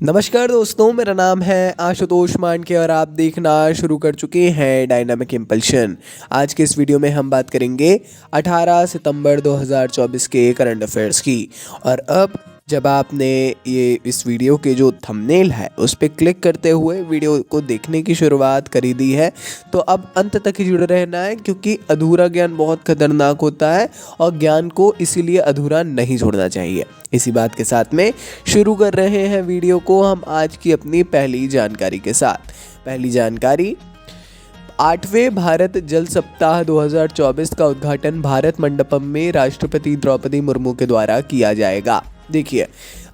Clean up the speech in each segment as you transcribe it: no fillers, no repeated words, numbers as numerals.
नमस्कार दोस्तों, मेरा नाम है आशुतोष मानके और आप देखना शुरू कर चुके हैं डायनामिक इम्पल्शन। आज के इस वीडियो में हम बात करेंगे 18 सितंबर 2024 के करंट अफेयर्स की। और अब जब आपने ये इस वीडियो के जो थंबनेल है उस पर क्लिक करते हुए वीडियो को देखने की शुरुआत करी दी है, तो अब अंत तक ही जुड़े रहना है, क्योंकि अधूरा ज्ञान बहुत खतरनाक होता है और ज्ञान को इसीलिए अधूरा नहीं छोड़ना चाहिए। इसी बात के साथ में शुरू कर रहे हैं वीडियो को हम आज की अपनी पहली जानकारी के साथ। पहली जानकारी, 8वें भारत जल सप्ताह 2024 का उद्घाटन भारत मंडपम में राष्ट्रपति द्रौपदी मुर्मू के द्वारा किया जाएगा। देखिए,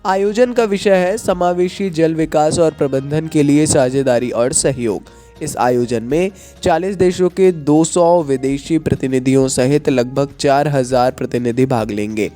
आयोजन का विषय है समावेशी जल विकास और प्रबंधन के लिए साझेदारी और सहयोग। इस आयोजन में 40 देशों के 200 विदेशी प्रतिनिधियों सहित लगभग 4000 प्रतिनिधि भाग लेंगे।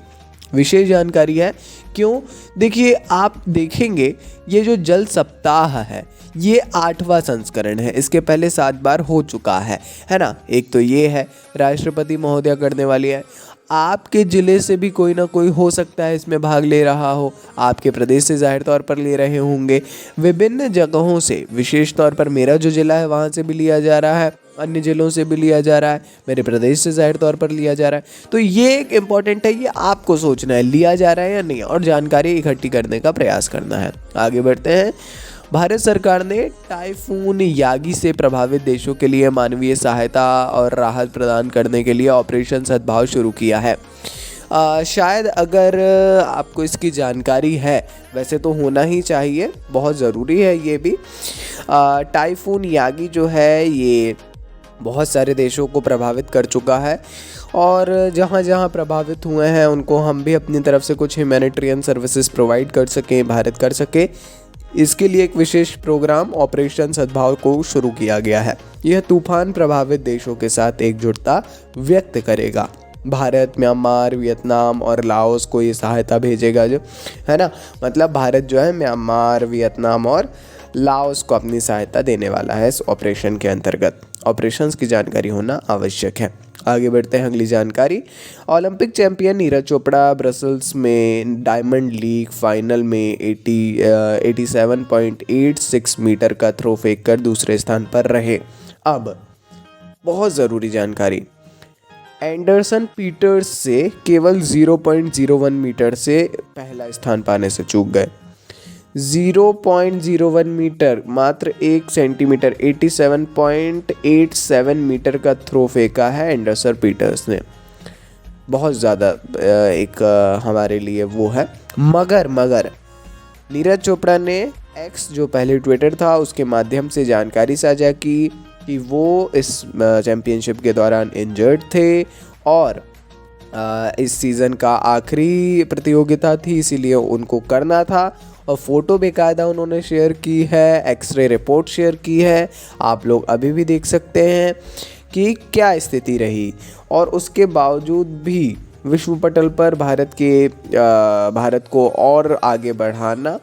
विशेष जानकारी है क्यों? देखिए, आप देखेंगे ये जो जल सप्ताह है ये 8वां संस्करण है। इसके पहले 7 बार हो चुका है ना। एक तो ये है, राष्ट्रपति महोदया करने वाली है। आपके ज़िले से भी कोई ना कोई हो सकता है इसमें भाग ले रहा हो, आपके प्रदेश से जाहिर तौर पर ले रहे होंगे, विभिन्न जगहों से, विशेष तौर पर मेरा जो ज़िला है वहाँ से भी लिया जा रहा है, अन्य ज़िलों से भी लिया जा रहा है, मेरे प्रदेश से जाहिर तौर पर लिया जा रहा है। तो ये एक इम्पॉर्टेंट है, ये आपको सोचना है लिया जा रहा है या नहीं, और जानकारी इकट्ठी करने का प्रयास करना है। आगे बढ़ते हैं। भारत सरकार ने टाइफून यागी से प्रभावित देशों के लिए मानवीय सहायता और राहत प्रदान करने के लिए ऑपरेशन सद्भाव शुरू किया है। शायद अगर आपको इसकी जानकारी है, वैसे तो होना ही चाहिए, बहुत ज़रूरी है ये भी। टाइफून यागी जो है ये बहुत सारे देशों को प्रभावित कर चुका है, और जहाँ जहाँ प्रभावित हुए हैं उनको हम भी अपनी तरफ से कुछ ह्यूमैनिटेरियन सर्विसेज प्रोवाइड कर सकें, भारत कर सके, इसके लिए एक विशेष प्रोग्राम ऑपरेशन सद्भाव को शुरू किया गया है। यह तूफान प्रभावित देशों के साथ एकजुटता व्यक्त करेगा। भारत, म्यांमार, वियतनाम और लाओस को ये सहायता भेजेगा, जो है ना। मतलब भारत जो है म्यांमार, वियतनाम और लाओस को अपनी सहायता देने वाला है इस ऑपरेशन के अंतर्गत। ऑपरेशंस की जानकारी होना आवश्यक है। आगे बढ़ते हैं अगली जानकारी। Olympic champion Neeraj Chopra Brussels में डायमंड लीग फाइनल में 87.86 मीटर का थ्रो फेंक कर दूसरे स्थान पर रहे। अब बहुत ज़रूरी जानकारी, एंडरसन पीटर्स से केवल 0.01 मीटर से पहला स्थान पाने से चूक गए। 0.01 मीटर, मात्र 1 सेंटीमीटर, 87.87 मीटर का थ्रो फेंका है एंडरसन पीटर्स ने। बहुत ज़्यादा एक हमारे लिए वो है। मगर नीरज चोपड़ा ने एक्स, जो पहले ट्विटर था, उसके माध्यम से जानकारी साझा की कि वो इस चैंपियनशिप के दौरान इंजर्ड थे और इस सीज़न का आखिरी प्रतियोगिता थी, इसीलिए उनको करना था। और फ़ोटो बेकायदा उन्होंने शेयर की है, एक्सरे रिपोर्ट शेयर की है, आप लोग अभी भी देख सकते हैं कि क्या स्थिति रही। और उसके बावजूद भी विश्व पटल पर भारत को और आगे बढ़ाना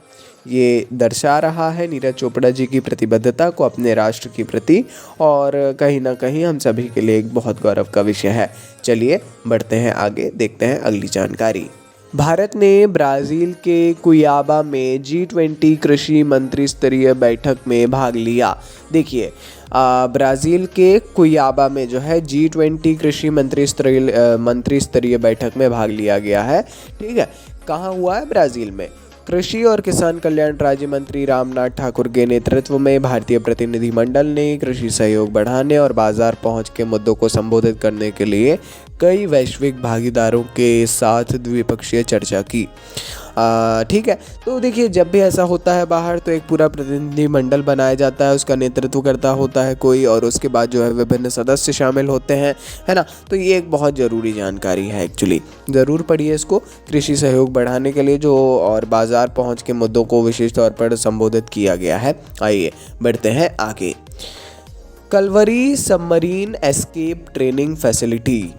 ये दर्शा रहा है नीरज चोपड़ा जी की प्रतिबद्धता को अपने राष्ट्र के प्रति, और कहीं ना कहीं हम सभी के लिए एक बहुत गौरव का विषय है। चलिए बढ़ते हैं आगे, देखते हैं अगली जानकारी। भारत ने ब्राज़ील के कुयाबा में G20 कृषि मंत्री स्तरीय बैठक में भाग लिया। देखिए, ब्राज़ील के कुयाबा में जो है G20 कृषि मंत्री स्तरीय बैठक में भाग लिया गया है। ठीक है, कहाँ हुआ है? ब्राज़ील में। कृषि और किसान कल्याण राज्य मंत्री रामनाथ ठाकुर के नेतृत्व में भारतीय प्रतिनिधिमंडल ने कृषि सहयोग बढ़ाने और बाजार पहुंच के मुद्दों को संबोधित करने के लिए कई वैश्विक भागीदारों के साथ द्विपक्षीय चर्चा की। ठीक है, तो देखिए, जब भी ऐसा होता है बाहर, तो एक पूरा प्रतिनिधिमंडल बनाया जाता है, उसका नेतृत्व करता होता है कोई, और उसके बाद जो है विभिन्न सदस्य शामिल होते हैं, है ना। तो ये एक बहुत ज़रूरी जानकारी है, एक्चुअली ज़रूर पढ़िए इसको। कृषि सहयोग बढ़ाने के लिए जो और बाजार पहुंच के मुद्दों को विशेष तौर पर संबोधित किया गया है। आइए बढ़ते हैं आगे। Kalvari submarine escape training facility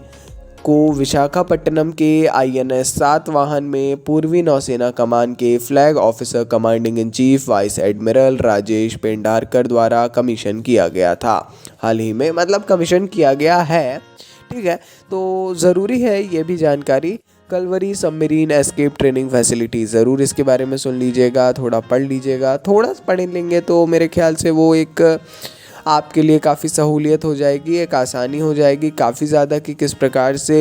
को विशाखापट्टनम के INS सातवाहन में पूर्वी नौसेना कमान के flag officer commanding in chief vice admiral Rajesh Pendharkar द्वारा कमीशन किया गया था। हाल ही में, मतलब कमीशन किया गया है। ठीक है, तो ज़रूरी है ये भी जानकारी। Kalvari submarine escape training facility, ज़रूर इसके बारे में सुन लीजिएगा, थोड़ा पढ़ लीजिएगा। थोड़ा पढ़ लेंगे तो मेरे ख्याल से वो एक आपके लिए काफ़ी सहूलियत हो जाएगी, एक आसानी हो जाएगी काफ़ी ज़्यादा कि किस प्रकार से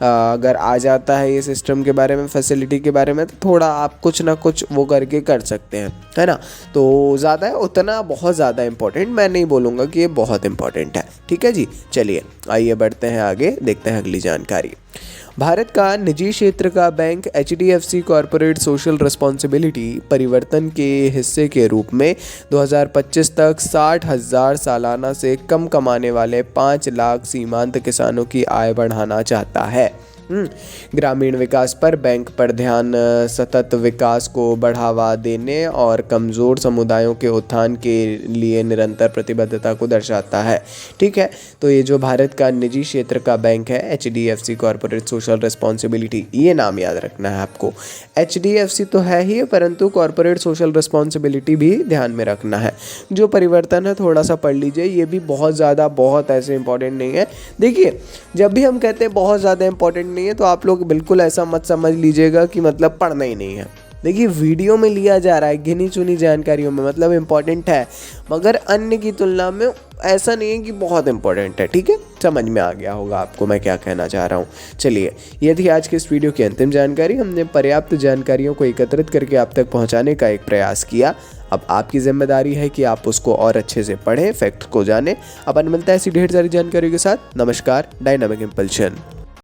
अगर आ जाता है ये सिस्टम के बारे में, फैसिलिटी के बारे में, तो थोड़ा आप कुछ ना कुछ वो करके कर सकते हैं, है ना। तो ज़्यादा है उतना बहुत ज़्यादा इम्पोर्टेंट मैं नहीं बोलूँगा कि ये बहुत इम्पोर्टेंट है। ठीक है जी, चलिए आइए बढ़ते हैं आगे, देखते हैं अगली जानकारी। भारत का निजी क्षेत्र का bank HDFC corporate social responsibility परिवर्तन के हिस्से के रूप में 2025 तक 60,000 सालाना से कम कमाने वाले 5 लाख सीमांत किसानों की आय बढ़ाना चाहता है। ग्रामीण विकास पर बैंक पर ध्यान सतत विकास को बढ़ावा देने और कमज़ोर समुदायों के उत्थान के लिए निरंतर प्रतिबद्धता को दर्शाता है। ठीक है, तो ये जो भारत का निजी क्षेत्र का बैंक है HDFC कॉरपोरेट सोशल रिस्पॉन्सिबिलिटी, ये नाम याद रखना है आपको। HDFC तो है ही, परंतु कॉरपोरेट सोशल रिस्पॉन्सिबिलिटी भी ध्यान में रखना है। जो परिवर्तन है थोड़ा सा पढ़ लीजिए, ये भी बहुत ज़्यादा बहुत ऐसे इंपॉर्टेंट नहीं है। देखिए, जब भी हम कहते हैं बहुत ज़्यादा इंपॉर्टेंट नहीं है तो आप लोग बिल्कुल ऐसा मत समझ लीजिएगा कि मतलब पढ़ना ही नहीं है। देखिए, वीडियो में लिया जा रहा है गिनी चुनी जानकारियों में, मतलब इम्पॉर्टेंट है, मगर अन्य की तुलना में ऐसा नहीं है कि बहुत इम्पॉर्टेंट है। ठीक है, समझ में आ गया होगा आपको मैं क्या कहना चाह रहा हूँ। चलिए, ये थी आज के इस वीडियो की अंतिम जानकारी। हमने पर्याप्त जानकारियों को एकत्रित करके आप तक पहुँचाने का एक प्रयास किया। अब आपकी जिम्मेदारी है कि आप उसको और अच्छे से पढ़ें, फैक्ट को जानें। अपन मिलता है ऐसी ढेर सारी जानकारियों के साथ। नमस्कार, डायनामिक इम्पल्शन।